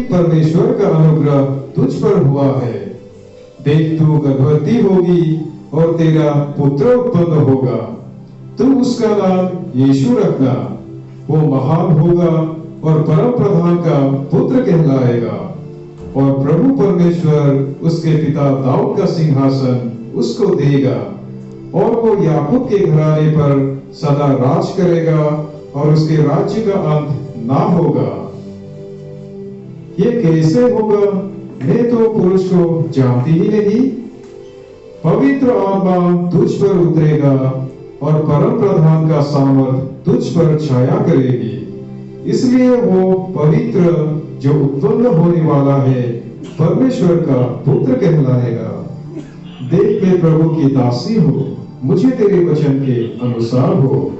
परमेश्वर का अनुग्रह तुझ पर हुआ है। देख, तू गर्भवती होगी और तेरा पुत्र उत्पन्न होगा। तू उसका नाम यीशु रखना। वो महान होगा और परम प्रधान का पुत्र कहलाएगा। और प्रभु परमेश्वर उसके पिता दाऊद का सिंहासन उसको देगा, और वो याकूब के घराने पर सदा राज करेगा, और उसके राज्य का अंत ना होगा। ये कैसे होगा? मैं तो पुरुष को जानती ही नहीं। पवित्र आत्मा तुझ पर उतरेगा और परम प्रधान का सामर्थ तुझ पर छाया करेगी। इसलिए वो पवित्र जो उत्पन्न होने वाला है परमेश्वर का पुत्र कहलाएगा। देख, मैं प्रभु की दासी हूँ, मुझे तेरे वचन के अनुसार हो।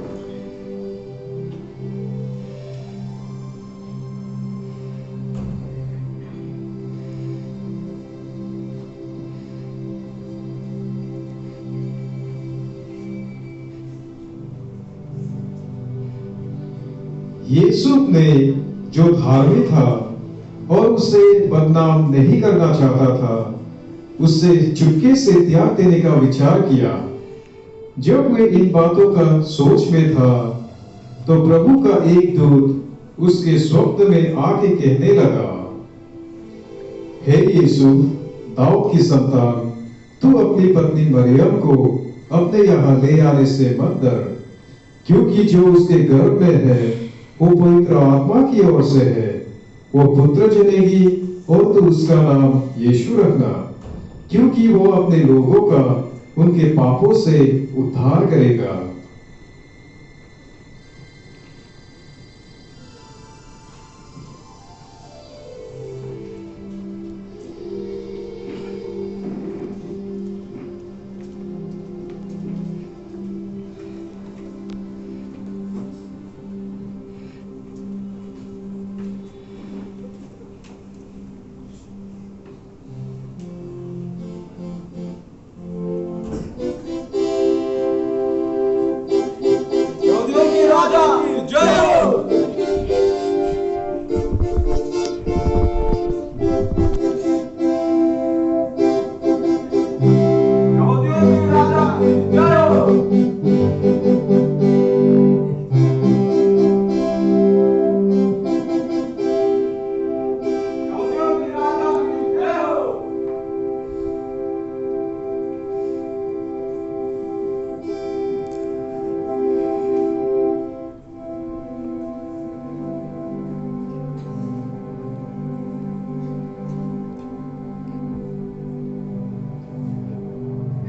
यीशु ने जो धार्मिक था और उसे बदनाम नहीं करना चाहता था, उससे चुपके से त्याग देने का विचार किया। जब वे इन बातों का सोच में था, तो प्रभु का एक दूत उसके स्वप्न में आके कहने लगा, हे यीशु, दाऊद की संतान, तू अपनी पत्नी मरियम को अपने यहाँ ले आने से मत डर, क्योंकि जो उसके गर्भ में है वो पवित्र आत्मा की ओर से है। वो पुत्र जनेगी और तू उसका नाम यीशु रखना, क्योंकि वो अपने लोगों का उनके पापों से उद्धार करेगा।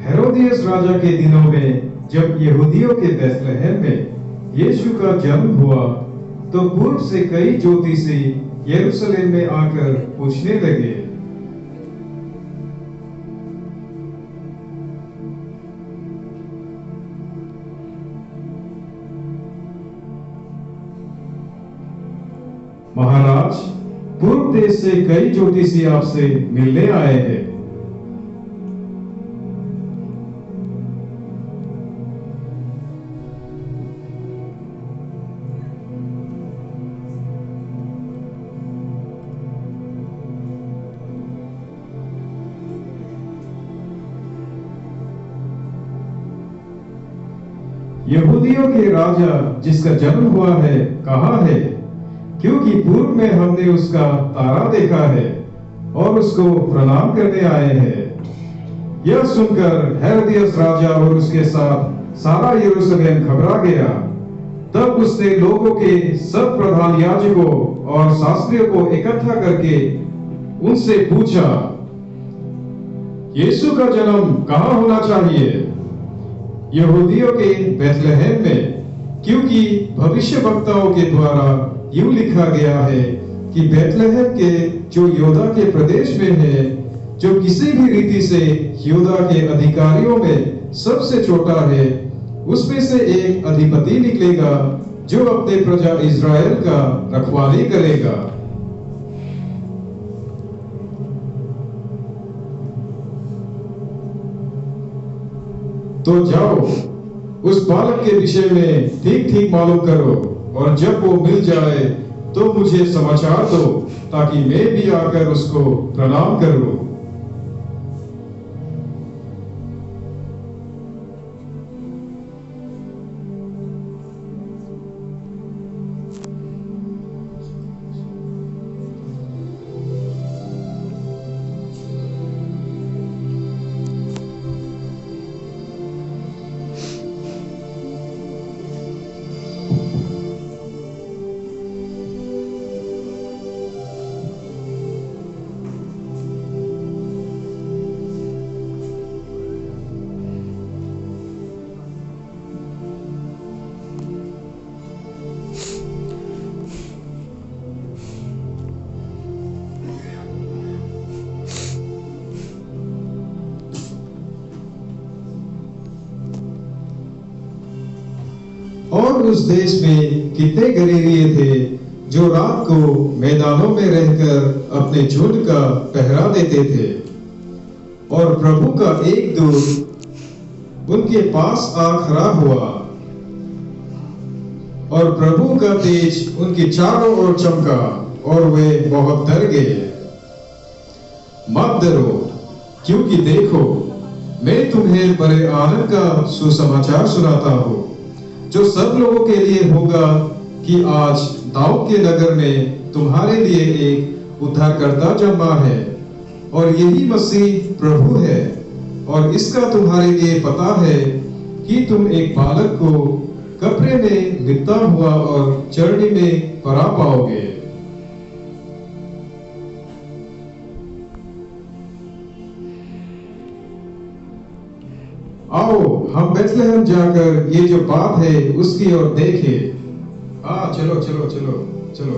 हेरोदियस राजा के दिनों में जब यहूदियों के बेथलेहम में यीशु का जन्म हुआ, तो पूर्व से कई ज्योतिषी यरूशलेम में आकर पूछने लगे, महाराज, पूर्व देश से कई ज्योतिषी आपसे मिलने आए हैं। यहूदियों के राजा जिसका जन्म हुआ है कहाँ है? क्योंकि पूर्व में हमने उसका तारा देखा है और उसको प्रणाम करने आए हैं। यह सुनकर हेरोदियस राजा और उसके साथ सारा यरूशलेम घबरा गया। तब उसने लोगों के सब प्रधान याजकों और शास्त्रियों को इकट्ठा करके उनसे पूछा, यीशु का जन्म कहाँ होना चाहिए? यहूदियों के बेथलेहम में, क्योंकि भविष्यवक्ताओं के द्वारा यूं लिखा गया है कि बेथलेहम के जो यहूदा के प्रदेश में है, जो किसी भी रीति से यहूदा के अधिकारियों में सबसे छोटा है, उसमें से एक अधिपति निकलेगा जो अपने प्रजा इज़राइल का रखवाली करेगा। तो जाओ, उस बालक के विषय में ठीक ठीक मालूम करो, और जब वो मिल जाए तो मुझे समाचार दो, ताकि मैं भी आकर उसको प्रणाम करूं। और उस देश में कितने गलीलिये थे जो रात को मैदानों में रहकर अपने झुंड का पहरा देते थे, और प्रभु का एक दूत उनके पास आ खड़ा हुआ, और प्रभु का तेज उनके चारों ओर चमका, और वे बहुत डर गए। मत डरो, क्योंकि देखो, मैं तुम्हें बड़े आनंद का सुसमाचार सुनाता हूँ, जो सब लोगों के लिए होगा, कि आज दाऊद के नगर में तुम्हारे लिए एक उद्धारकर्ता जन्मा है, और यही मसीह प्रभु है। और इसका तुम्हारे लिए पता है कि तुम एक बालक को कपड़े में लिपटा हुआ और चरनी में परा पाओगे। आओ हम बेथलेहम जाकर ये जो बात है उसकी ओर देखें। चलो चलो चलो चलो।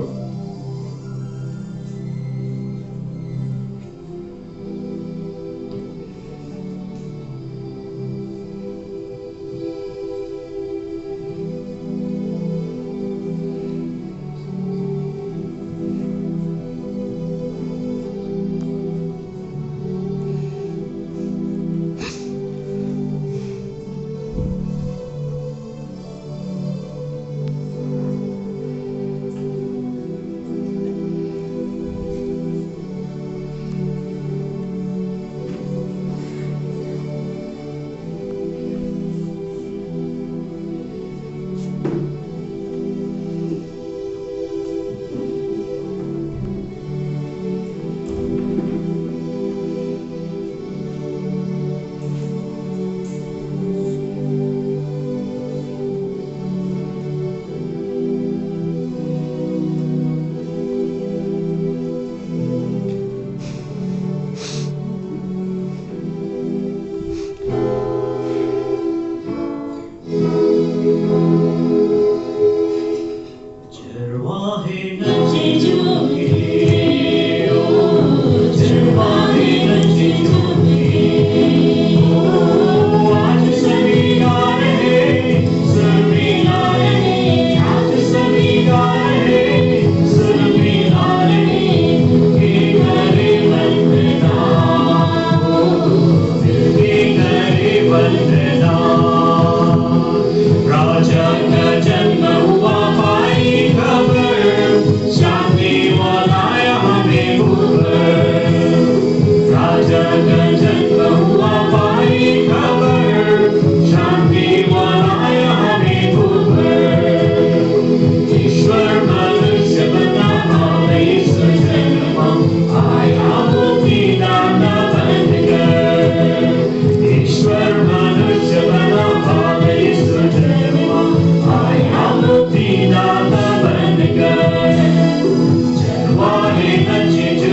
Jai